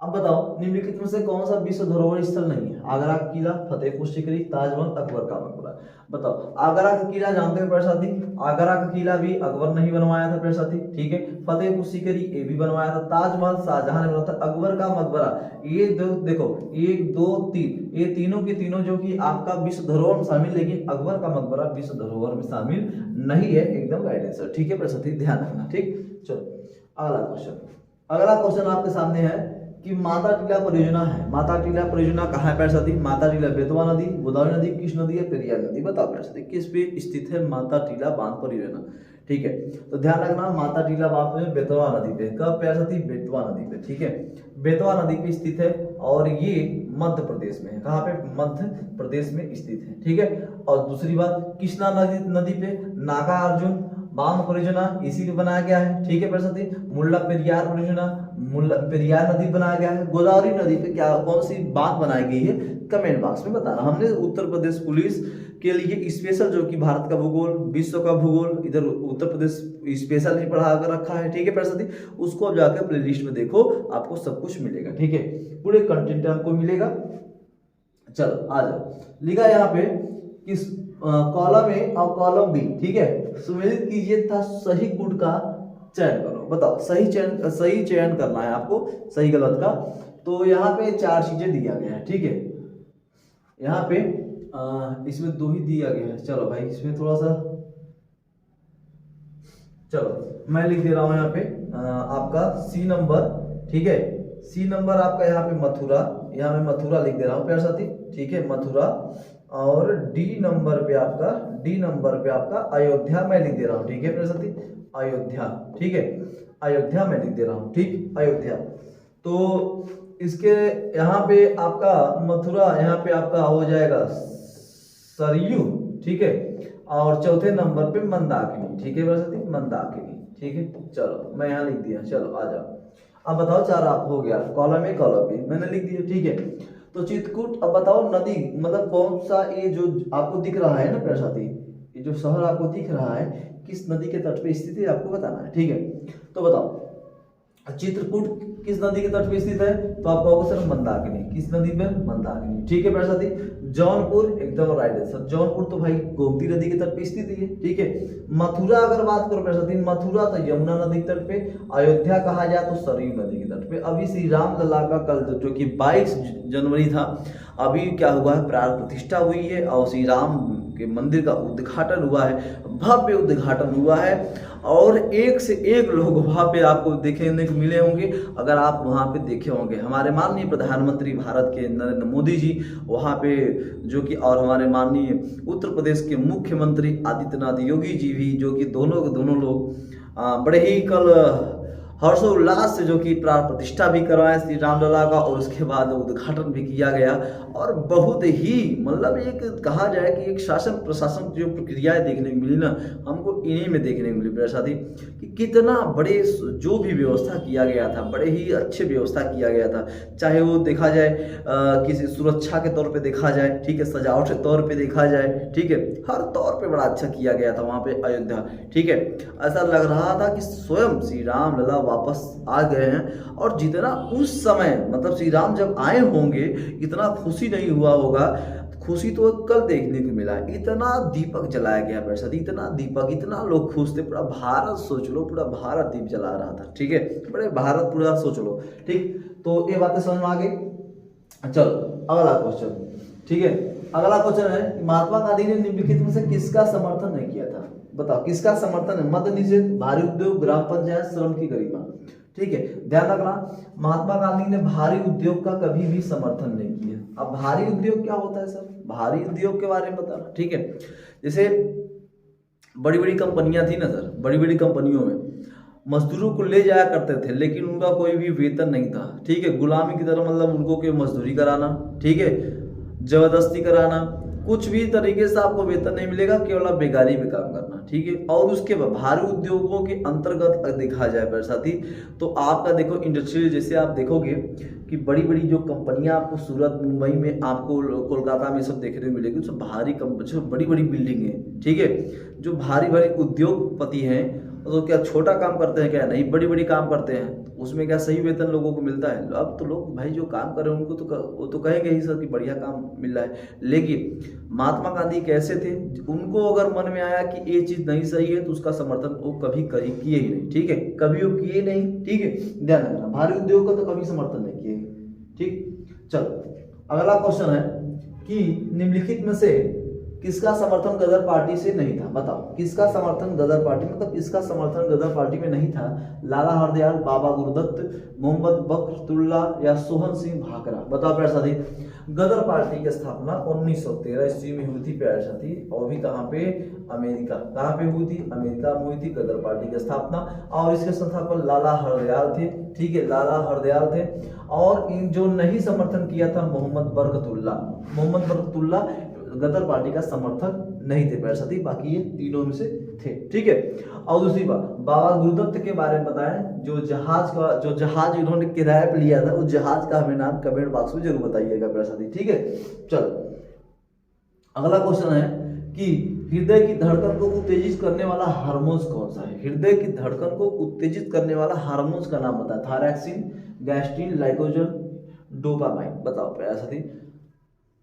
अब बताओ निम्नलिखित में से कौन सा विश्व धरोहर स्थल नहीं है? आगरा का किला, फतेहपुर सीकरी, ताजमहल, अकबर का मकबरा। बताओ आगरा का किला जानते हो प्यारे साथी, आगरा का किला भी अकबर ने ही बनवाया था प्यारे साथी, ठीक है। फतेहपुर सीकरी ये भी बनवाया था, ताजमहल शाहजहां ने बनवाया था, अकबर का मकबरा ये दो देखो 1 2 3 ये तीनों के तीनों जो कि आपका विश्व धरोहर में शामिल, लेकिन अकबर का मकबरा विश्व धरोहर में शामिल नहीं है, एकदम राइट आंसर, ठीक है प्यारे साथी, ध्यान रखना, ठीक। चलो अगला क्वेश्चन, अगला क्वेश्चन आपके सामने है कि माता टीला परियोजना है, माता टीला परियोजना कहाँ है प्यारे साथी? माता टीला बेतवा नदी, गोदावरी नदी, किस नदी है? पेरियार नदी। बताओ प्यारे साथी किस पे स्थित है माता टीला बांध परियोजना, ठीक है। तो ध्यान रखना माता टीला बांध में बेतवा नदी पे, कब प्यारे साथी? बेतवा नदी पे, ठीक है, बेतवा नदी पे स्थित है और ये मध्य प्रदेश में है, कहाँ पे? मध्य प्रदेश में स्थित है, ठीक है। और दूसरी बात कृष्णा नदी पे नागार्जुन बांध परियोजना इसी पे बनाया गया है, ठीक है प्यारे साथी। मुल्ला पेरियार परियोजना, मुल्ला पेरियार नदी बनाया गया है। गोदावरी नदी पे क्या कौन सी बांध बनाई गई है? कमेंट बॉक्स में बताना। हमने उत्तर प्रदेश पुलिस के लिए स्पेशल जो कि भारत का भूगोल, विश्व का भूगोल, इधर उत्तर प्रदेश स्पेशल ही पढ़ा कर रखा है, ठीक है प्यारे साथी। उसको अब जाकर प्ले लिस्ट में देखो, आपको सब कुछ मिलेगा, ठीक है, पूरे कंटेंट आपको मिलेगा। चलो आ जाओ, लिखा यहाँ पे किस कॉलम ए और कॉलम बी, ठीक है, सुमेलित कीजिए तथा सही कूट का चयन करो। बताओ सही चयन करना है आपको, सही गलत का। तो यहाँ पे 4 चीजें दिया गया है, ठीक है। यहाँ पे इसमें 2 ही दिया गया है। चलो भाई इसमें थोड़ा सा, चलो मैं लिख दे रहा हूँ यहाँ पे आपका सी नंबर, ठीक है, सी नंबर आपका यहाँ पे मथुरा, यहाँ मैं मथुरा लिख दे रहा हूँ प्यारे साथी, ठीक है, मथुरा। और डी नंबर पे आपका अयोध्या मैं लिख दे रहा हूँ, ठीक है प्यारे साथी, अयोध्या, ठीक है, अयोध्या मैं लिख दे रहा हूँ, ठीक, अयोध्या। तो इसके यहाँ पे आपका मथुरा, यहाँ पे आपका हो जाएगा सरयू, ठीक है। और चौथे नंबर पे मंदाकिनी, ठीक है प्यारे साथी, मंदाकिनी, ठीक है। चलो मैं यहाँ लिख दिया, चलो आ जाओ। अब बताओ 4 आप हो गया, कॉलम ए कॉलम बी मैंने लिख दिया, ठीक है। तो चित्रकूट, अब बताओ नदी मतलब कौन सा, ये जो आपको दिख रहा है ना प्यारे साथी, ये जो शहर आपको दिख रहा है किस नदी के तट पे स्थित है आपको बताना है, ठीक है। तो बताओ चित्रकूट किस नदी के तट पे स्थित है? तो आप कहोगे सर मंदाकिनी, किस नदी पे? मंदाकिनी, ठीक है प्यारे साथी। जौनपुर एकदम राइट आंसर, जौनपुर तो भाई गोमती नदी के तट पे स्थित है, ठीक है। मथुरा अगर बात करो प्यारे साथी, मथुरा तो यमुना नदी के तट पे, अयोध्या कहा जाए तो सरयू नदी के तट पे। अभी श्री राम लला का कल जो कि 22 जनवरी था, अभी क्या हुआ है, प्राण प्रतिष्ठा हुई है और श्री राम के मंदिर का उद्घाटन हुआ है, भव्य उद्घाटन हुआ है। और एक से एक लोग वहाँ पे आपको देखने को मिले होंगे, अगर आप वहाँ पे देखे होंगे। हमारे माननीय प्रधानमंत्री भारत के नरेंद्र मोदी जी वहाँ पे जो कि, और हमारे माननीय उत्तर प्रदेश के मुख्यमंत्री आदित्यनाथ योगी जी भी, जो कि दोनों लोग बड़े ही कल हर्षोल्लास से जो कि प्राण प्रतिष्ठा भी करवाए श्री रामलला का, और उसके बाद उद्घाटन भी किया गया। और बहुत ही मतलब एक कहा जाए कि एक शासन प्रशासन की जो प्रक्रियाएं देखने को मिली ना, हमको इन्हीं में देखने को मिली मेरे साथी, कि कितना बड़े जो भी व्यवस्था किया गया था, बड़े ही अच्छे व्यवस्था किया गया था। चाहे वो देखा जाए किसी सुरक्षा के तौर पे देखा जाए, ठीक है, सजावट के तौर पे देखा जाए, ठीक है, हर तौर पे बड़ा अच्छा किया गया था वहाँ पे अयोध्या, ठीक है। ऐसा लग रहा था कि स्वयं श्री राम लला वापस आ गए हैं। और जितना उस समय मतलब श्री राम जब आए होंगे इतना खुशी नहीं हुआ होगा, खुशी तो कल देखने को मिला। इतना दीपक जलाया गया मेरे साथ, इतना दीपक, इतना लोग खुश थे, पूरा भारत सोच लो, पूरा भारत दीप जला रहा था, ठीक है, बड़े भारत पूरा सोच लो, ठीक। तो ये बातें समझ में आ गई। चलो अगला क्वेश्चन, ठीक है, अगला क्वेश्चन है महात्मा गांधी ने निम्नलिखित में से किसका समर्थन नहीं किया था? बताओ किसका समर्थन है? मद्य निषेध, भारी उद्योग, ग्राम पंचायत, श्रम की गरिमा। ठीक है, ध्यान रखना, महात्मा गांधी ने भारी उद्योग का कभी भी समर्थन नहीं किया। अब भारी उद्योग क्या होता है सर? भारी उद्योग के बारे में बताना। ठीक है, जैसे बड़ी बड़ी कंपनियां थी ना सर, बड़ी बड़ी कंपनियों में मजदूरों को ले जाया करते थे, लेकिन उनका कोई भी वेतन नहीं था। ठीक है, गुलामी की तरह, मतलब उनको के मजदूरी कराना, ठीक है, जबरदस्ती कराना, कुछ भी तरीके से आपको वेतन नहीं मिलेगा, केवल आप बेगारी में काम करना। ठीक है, और उसके बाद भारी उद्योगों के अंतर्गत देखा जाए मेरे साथी, तो आपका देखो इंडस्ट्रियल, जैसे आप देखोगे कि बड़ी बड़ी जो कंपनियां आपको सूरत, मुंबई में, आपको कोलकाता में सब देखने को मिलेगी, सब भारी कंपनी, बड़ी बड़ी बिल्डिंग है। ठीक है, जो भारी भारी उद्योगपति हैं, तो क्या छोटा काम करते हैं? क्या नहीं, बड़ी बड़ी काम करते हैं। उसमें क्या सही वेतन लोगों को मिलता है? अब तो लोग भाई जो काम कर रहे हैं उनको तो वो तो कहेंगे ही सर कि बढ़िया काम मिल रहा है। लेकिन महात्मा गांधी कैसे थे? उनको अगर मन में आया कि ये चीज नहीं सही है तो उसका समर्थन वो कभी किए ही नहीं। ठीक है, कभी वो किए नहीं। ठीक है, ध्यान रखना, भारी उद्योग का तो कभी समर्थन नहीं किए। ठीक, चलो अगला क्वेश्चन है कि निम्नलिखित में से किसका समर्थन गदर पार्टी से नहीं था? बताओ किसका समर्थन गदर पार्टी, मतलब किसका समर्थन गदर पार्टी में नहीं था? लाला हरदयाल, बाबा गुरुदत्त, मोहम्मद बख्तुल्ला या सोहन सिंह भाकरा। बताओ प्यारे साथी, गदर पार्टी की स्थापना 1913 ईस्वी में हुई थी प्यारे साथी, और भी कहाँ पे? अमेरिका। कहाँ पे हुई थी? अमेरिका में हुई थी गदर पार्टी की स्थापना, और इसके संस्थापक लाला हरदयाल थे। ठीक है, लाला हरदयाल थे। और इन जो नहीं समर्थन किया था मोहम्मद बरकतुल्ला, मोहम्मद बरकतुल्ला गदर पार्टी का समर्थक नहीं थे प्यारे साथी, बाकी ये तीनों में से थे। ठीक है, और दूसरी बात, बाबा गुरुदत्त के बारे में बताएं, जो जहाज इन्होंने किराए पे लिया था, उस जहाज का हमें नाम कमेंट बॉक्स में जरूर बताइएगा प्यारे साथी। ठीक है, चलो अगला क्वेश्चन है कि हृदय की धड़कन को उत्तेजित करने वाला हार्मोन्स कौन सा है? हृदय की धड़कन को उत्तेजित करने वाला हार्मोन्स का नाम बताएं। Thyroxine, gastrin, glycogen, dopamine. बताओ प्यारे साथी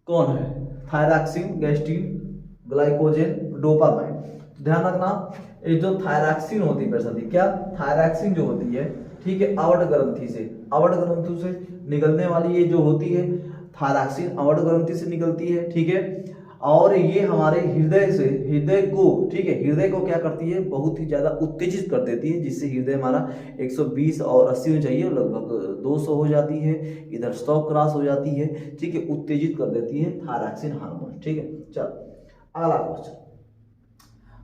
कौन है? Thyroxine, gastrin, glycogen, dopamine. ध्यान रखना, ये जो थायरॉक्सिन होती है साथी, क्या थायरॉक्सिन जो होती है, ठीक है, अवड ग्रंथि से निकलने वाली ये जो होती है थायरॉक्सिन, अवड ग्रंथि से निकलती है। ठीक है, और ये हमारे हृदय को, ठीक है, हृदय को क्या करती है? बहुत ही ज्यादा उत्तेजित कर देती है, जिससे हृदय हमारा 120 और 80 में चाहिए, लगभग 200 हो जाती है, इधर 100 क्रॉस हो जाती है। ठीक है, उत्तेजित कर देती है थायरॉक्सिन हार्मोन। ठीक है, चलो अगला क्वेश्चन,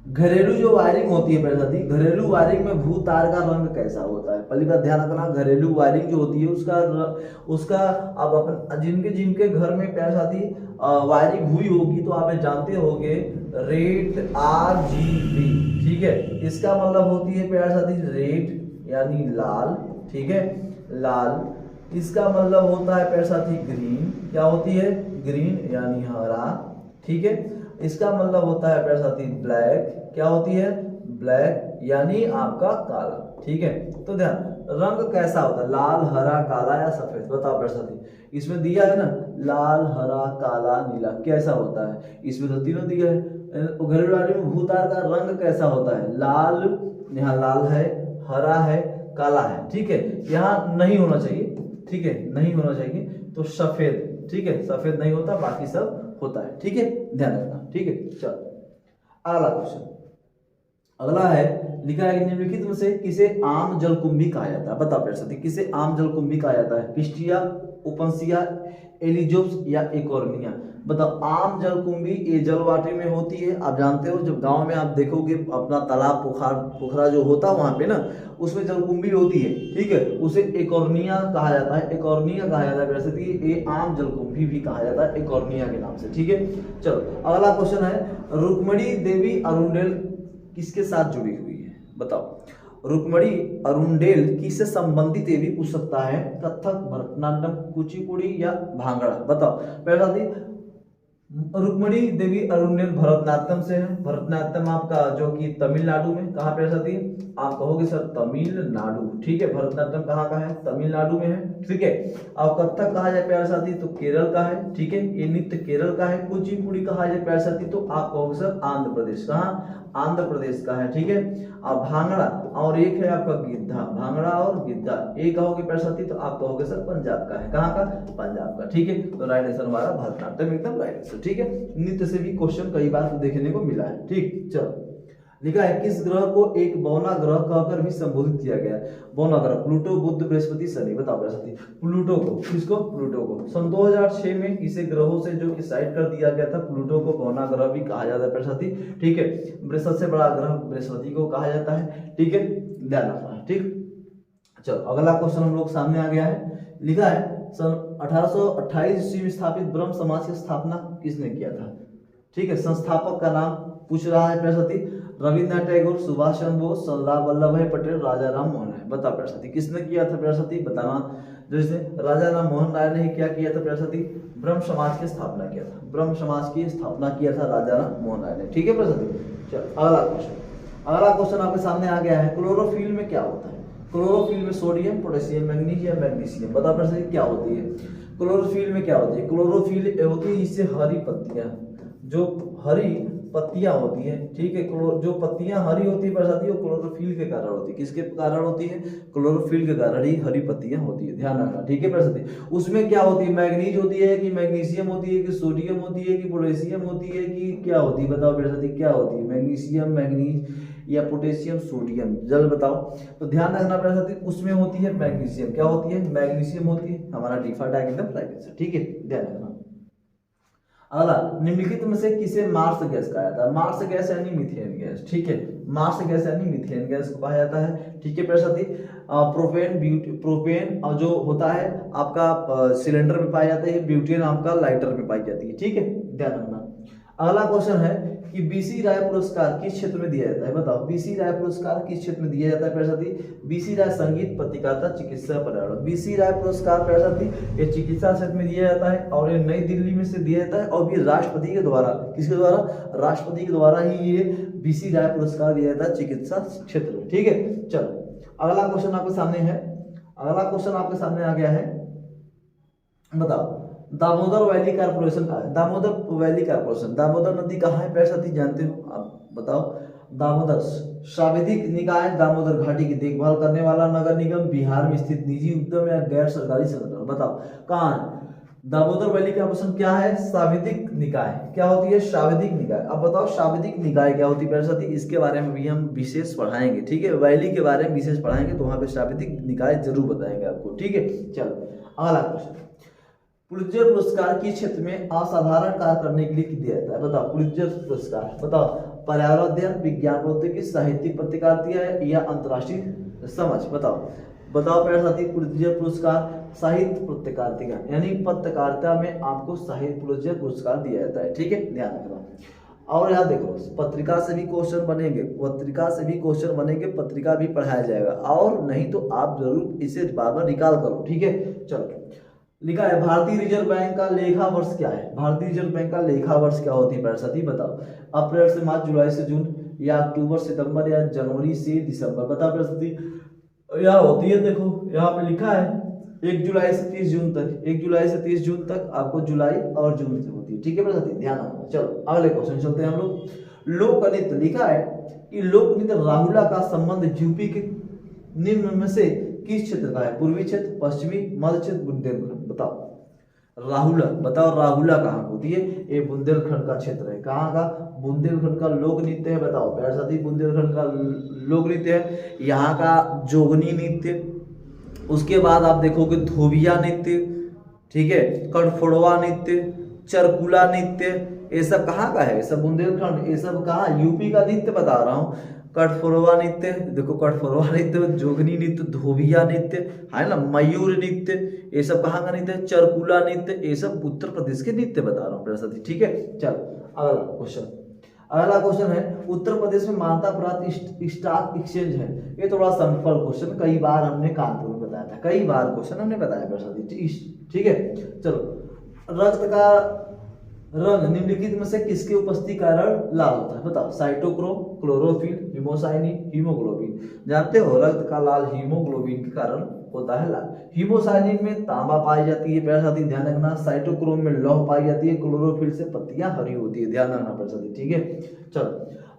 घरेलू जो वायरिंग होती है प्यारे साथी, घरेलू वायरिंग में भू तार का रंग कैसा होता है? पहली बात ध्यान रखना, घरेलू वायरिंग जो होती है उसका अब अपन जिनके घर में प्यारे साथी वायरिंग हुई होगी तो आप जानते होंगे, रेड RGB। ठीक है, इसका मतलब होती है प्यारे साथी रेड यानी लाल। ठीक है, लाल। इसका मतलब होता है प्यारे साथी ग्रीन, क्या होती है? ग्रीन यानी हरा। ठीक है, इसका मतलब होता है प्यारे साथी ब्लैक, क्या होती है? ब्लैक यानी आपका काला। ठीक है, तो ध्यान, रंग कैसा होता है? लाल, हरा, काला या सफेद? बताओ प्यारे साथी, इसमें दिया है ना लाल, हरा, काला, नीला, कैसा होता है? इसमें तो तीनों दिया है। घरेलू वायरिंग में भूतार का रंग कैसा होता है? लाल, यहाँ लाल है, हरा है, काला है। ठीक है, यहाँ नहीं होना चाहिए। ठीक है, नहीं होना चाहिए, तो सफेद। ठीक है, सफेद नहीं होता, बाकी सब होता है। ठीक है, ध्यान रखना। ठीक है, चलो अगला क्वेश्चन, अगला है, लिखा है कि निम्नलिखित में से किसे आम जलकुंभी कहा जाता है? बताओ प्यारे साथी, किसे आम जलकुंभी कहा जाता है? पिस्टिया, ओपनसिया, एलिजोप्स या एकोर्निया? बताओ, आम जलकुंभी ये जलवाटे में होती है। आप जानते हो, जब गांव में आप देखोगे अपना तालाब, पोखरा जो होता है वहां पे ना, उसमें जलकुंभी होती है। ठीक है, उसे एकोर्निया कहा जाता है, एकोर्निया कहा जाता है वैसे कि ये आम जलकुंभी भी कहा जाता है एकोर्निया के नाम से। ठीक है, चलो अगला क्वेश्चन है, रुक्मणी देवी अरुंडेल किसके साथ जुड़ी हुई है? बताओ, रुक्मणी अरुंडेल किससे संबंधित ये भी पूछ सकता है? कथक, भरतनाट्यम, कुचिपुड़ी या भांगड़ा? बताओ पहला दी, रुक्मणी देवी अरुंडेल भरतनाट्यम से है। भरतनाट्यम आपका जो कि तमिलनाडु में, कहाँ पे रहती है? आप कहोगे सर तमिलनाडु। ठीक है, भरतनाट्यम कहाँ का है? तमिलनाडु में है। ठीक है, और कथक कहा जाए प्यारे साथी तो केरल का है। ठीक है, ये नृत्य केरल का है। कुचिपुड़ी कहा जाए प्यारे साथी तो आप कहोगे सर आंध्र प्रदेश। कहाँ? आंध्र प्रदेश का है। ठीक है, अब भांगड़ा और एक है आपका गिद्धा, भांगड़ा और गिद्धा, एक कहोगे प्यारे साथी तो आप कहोगे सर पंजाब का है। कहाँ का? पंजाब का। ठीक है, तो राइट आंसर हमारा भरतनाट्यम एकदम राइट आंसर। ठीक है, नृत्य से भी क्वेश्चन कई बार देखने को मिला है। ठीक, चलो लिखा है किस ग्रह को एक बौना ग्रह कहकर भी संबोधित किया गया? बौना ग्रह प्लूटो, बुध, बृहस्पति, शनि। बताओ बृहस्पति। प्लूटो को, किसको? प्लूटो को। सन 2006 में इसे ग्रहों से जो डिसाइड कर दिया गया था, प्लूटो को बौना ग्रह भी कहा जाता है बृहस्पति। ठीक है, सबसे बड़ा ग्रह बृहस्पति को कहा जाता है। ठीक है, ध्यान रखना। ठीक, चलो अगला क्वेश्चन हम लोग सामने आ गया है। लिखा है सन 1828 ईस्वी में स्थापित ब्रह्म समाज की स्थापना किसने किया था? ठीक है, संस्थापक का नाम पूछ रहा है बृहस्पति। रविन्द्रनाथ टैगोर, सुभाष चंद्र बोस, सरदार वल्लभ भाई पटेल, राजा राम मोहन राय। बता बृहस्पति किसने किया था बृहस्पति? बताना। जैसे राजा राम मोहन राय ने क्या किया था बृहस्पति? ब्रह्म समाज की स्थापना किया था। ब्रह्म समाज की स्थापना किया था राजा राम मोहन राय ने। ठीक है बृहस्पति। चलो अगला क्वेश्चन आपके सामने आ गया है। क्लोरोफिल में क्या होता है? क्लोरोफिल में सोडियम, पोटेशियम, मैग्नीशियम, मैग्नीशियम। बता बृहस्पति क्या होती है? क्लोरोफिल में क्या होती है? क्लोरोफिल होती है इससे हरी पत्तियां, जो हरी पत्तियां होती है। ठीक है, जो पत्तियां हरी होती है बरसाती, वो क्लोरोफिल के कारण होती है। किसके कारण होती है? क्लोरोफिल के कारण ही हरी पत्तियां होती है, ध्यान रखना। ठीक है बरसाती। उसमें क्या होती है? मैग्नीज होती है कि मैग्नीशियम होती है कि सोडियम होती है कि पोटेशियम होती है कि क्या होती है? बताओ बरसाती क्या होती है? मैग्नीशियम, मैग्नीज या पोटेशियम, सोडियम? जल्द बताओ। तो ध्यान रखना बरसाती, उसमें होती है मैग्नीशियम। क्या होती है? मैग्नीशियम होती है। हमारा डिफॉल्ट है एकदम राइट आंसर। ठीक है, ध्यान रखना। अगला, निम्नलिखित में से किसे मार्स गैस कहा जाता है? मार्स गैस यानी मीथेन गैस। ठीक है, मार्स गैस यानी मीथेन गैस को कहा जाता है। ठीक है बृहस्पति। प्रोपेन जो होता है आपका सिलेंडर में पाया जाता है, ब्यूटेन आपका लाइटर में पाई जाती है। ठीक है, ध्यान रखना। अगला क्वेश्चन है कि बीसी राय पुरस्कार किस क्षेत्र में दिया जाता है? बताओ, बीसी राय पुरस्कार किस क्षेत्र में दिया जाता है बृहस्पति? बीसी राय संगीत, पत्रकारिता, चिकित्सा, पर्यावरण। बीसी राय पुरस्कार बृहस्पति ये चिकित्सा क्षेत्र में दिया जाता है और ये नई दिल्ली में से दिया जाता है और भी राष्ट्रपति के द्वारा। किसके द्वारा? राष्ट्रपति के द्वारा ही ये बीसी राय पुरस्कार दिया जाता है चिकित्सा क्षेत्र में। ठीक है, चलो अगला क्वेश्चन आपके सामने है। अगला क्वेश्चन आपके सामने आ गया है। बताओ, दामोदर वैली कारपोरेशन कहाँ है? दामोदर वैली कारपोरेशन, दामोदर नदी कहाँ है बृहस्पति? जानते हो आप? बताओ। दामोदर सांविधिक निकाय, दामोदर घाटी की देखभाल करने वाला नगर निगम, बिहार में स्थित निजी उद्यम या गैर सरकारी संगठन। बताओ कहाँ है? दामोदर वैली कारपोरेशन क्या है? सांविधिक निकाय। क्या होती है? सांविधिक निकाय। अब बताओ सांविधिक निकाय क्या होती है बृहस्पति? इसके बारे में भी हम विशेष पढ़ाएंगे। ठीक है, वैली के बारे में विशेष पढ़ाएंगे तो वहां पे सांविधिक निकाय जरूर बताएंगे आपको। ठीक है, चलो अगला क्वेश्चन। पुलित्जर पुरस्कार किस क्षेत्र में असाधारण कार्य करने के लिए दिया जाता है? बताओ, पुलित्जर पुरस्कार बताओ। पर्यावरण अध्ययन, विज्ञान प्रौद्योगिकी, साहित्यिक पत्रकारिता या अंतर्राष्ट्रीय समझ? बताओ बताओ बृहस्पति। पुलित्जर पुरस्कार साहित्य पत्रकारिता यानी पत्रकारिता में आपको साहित्य पुलित्जर पुरस्कार दिया जाता है। ठीक है, ध्यान रखना। और यहाँ देखो, पत्रिका से भी क्वेश्चन बनेंगे, पत्रिका से भी क्वेश्चन बनेंगे, पत्रिका भी पढ़ाया जाएगा। और नहीं तो आप जरूर इसे बार बार रिकॉल करो। ठीक है, चलो लिखा है भारतीय रिजर्व बैंक का लेखा वर्ष क्या है? भारतीय रिजर्व बैंक का लेखा वर्ष क्या होती है बृहस्पति? बताओ। अप्रैल से मार्च, जुलाई से जून या अक्टूबर सितंबर या जनवरी से दिसंबर? बताओ बृहस्पति। यहाँ होती है, देखो यहाँ पे लिखा है 1 जुलाई से 30 जून तक। 1 जुलाई से 30 जून तक आपको जुलाई और जून से होती है। ठीक है बृहस्पति, ध्यान रखना। चलो अगले क्वेश्चन चलते हैं हम लोग। लोकनृत्य, लिखा है कि लोकनृत्य राहुला का संबंध यूपी के निम्न में से किस क्षेत्र का है? पूर्वी क्षेत्र, पश्चिमी, मध्य क्षेत्र, बुंदेलखंड? बताओ राहुला। बताओ राहुला कहाँ होती है? ये बुंदेलखंड का क्षेत्र है। कहाँ का? बुंदेलखंड का लोक नृत्य है। बताओ बृहस्पति, बुंदेलखंड का लोक नृत्य है। यहाँ का जोगनी नृत्य, उसके बाद आप देखोगे धोबिया नृत्य, ठीक है, कटफोड़वा नृत्य, चरकुला नृत्य, ये सब कहाँ का है? ये सब बुंदेलखंड, ये सब कहाँ? यूपी का नृत्य बता रहा हूँ। कटफोड़वा नृत्य, देखो कटफोड़वा नृत्य, जोगनी नृत्य, धोबिया नृत्य है ना, मयूर नृत्य, ये सब कहाँ का नृत्य? चरकुला नृत्य, ये सब उत्तर प्रदेश के नृत्य बता रहा हूँ बृहस्पति। ठीक है, चलो अगला क्वेश्चन। अगला क्वेश्चन है, उत्तर प्रदेश में मान्यता प्राप्त स्टॉक एक्सचेंज है। ये थोड़ा सिंपल क्वेश्चन, कई बार हमने कानपुर में बताया था, कई बार क्वेश्चन हमने बताया बृहस्पति। ठीक है, चलो रक्त का रंग निम्नलिखित में से किसके उपस्थिति कारण लाल होता है? बताओ। Cytochrome, chlorophyll, haemocyanin, haemoglobin? जानते हो रक्त का लाल हीमोग्लोबिन के कारण होता है लाल। हीमोसाइनिन में तांबा पाई जाती है बृहस्पति, ध्यान रखना। साइटोक्रोम में लौह पाई जाती है, क्लोरोफिल से पत्तियां हरी होती है, ध्यान रखना बृहस्पति। ठीक है, चलो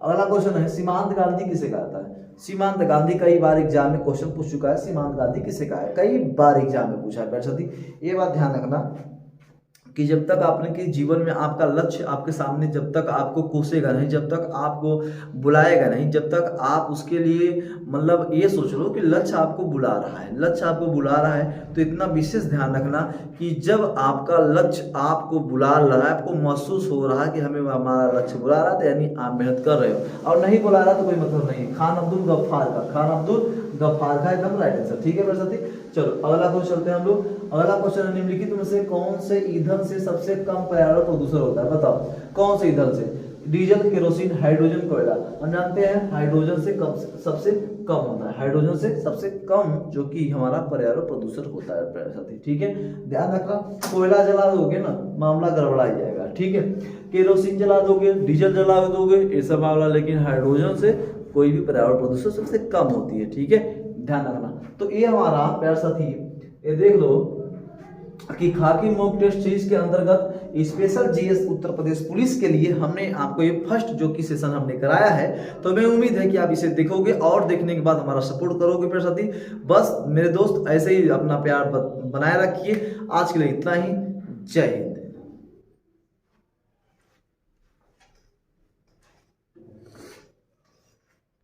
अगला क्वेश्चन है, सीमांत गांधी किसे कहता है? सीमांत गांधी कई बार एग्जाम में क्वेश्चन पूछ चुका है। सीमांत गांधी किसे कहा है? कई बार एग्जाम में पूछा है बृहस्पति। ये बात ध्यान रखना कि जब तक आपने कि जीवन में आपका लक्ष्य आपके सामने जब तक आपको कोसेगा नहीं, जब तक आपको बुलाएगा नहीं, जब तक आप उसके लिए मतलब ये सोच लो कि लक्ष्य आपको बुला रहा है, लक्ष्य आपको बुला रहा है, तो इतना विशेष ध्यान रखना कि जब आपका लक्ष्य आपको बुला रहा है, आपको महसूस हो रहा है कि हमें हमारा लक्ष्य बुला रहा है, तो यानी आप मेहनत कर रहे हो, और नहीं बुला रहा तो कोई मतलब नहीं है। खान अब्दुल गफ्फार का एकदम राइट आंसर। ठीक है मेरे साथी, चलो अगला क्वेश्चन चलते हैं हम लोग। अगला क्वेश्चन है, निम्नलिखित में से कौन से ईंधन से सबसे कम पर्यावरण प्रदूषण होता है? बताओ कौन से ईंधन से? डीजल, केरोसिन, हाइड्रोजन, कोयला। हम जानते हैं हाइड्रोजन से सबसे कम होता है, हाइड्रोजन से सबसे कम जो कि हमारा पर्यावरण प्रदूषण होता है मेरे साथी। ठीक है, ध्यान रखना, कोयला जला दोगे ना मामला गड़बड़ा जाएगा। ठीक है, केरोसिन जला दोगे, डीजल जला दोगे, ये सब मामला, लेकिन हाइड्रोजन से कोई भी पर्यावरण प्रदूषण सबसे कम होती है। ठीक है, ध्यान रखना। तो ये हमारा प्यार साथी, ये देख लो कि खाकी मॉक टेस्ट सीरीज के अंतर्गत special GS Uttar Pradesh police के लिए हमने आपको ये फर्स्ट जो कि सेशन हमने कराया है, तो मैं उम्मीद है कि आप इसे देखोगे और देखने के बाद हमारा सपोर्ट करोगे प्यार साथी। बस मेरे दोस्त ऐसे ही अपना प्यार बनाए रखिए। आज के लिए इतना ही, जय हिंद।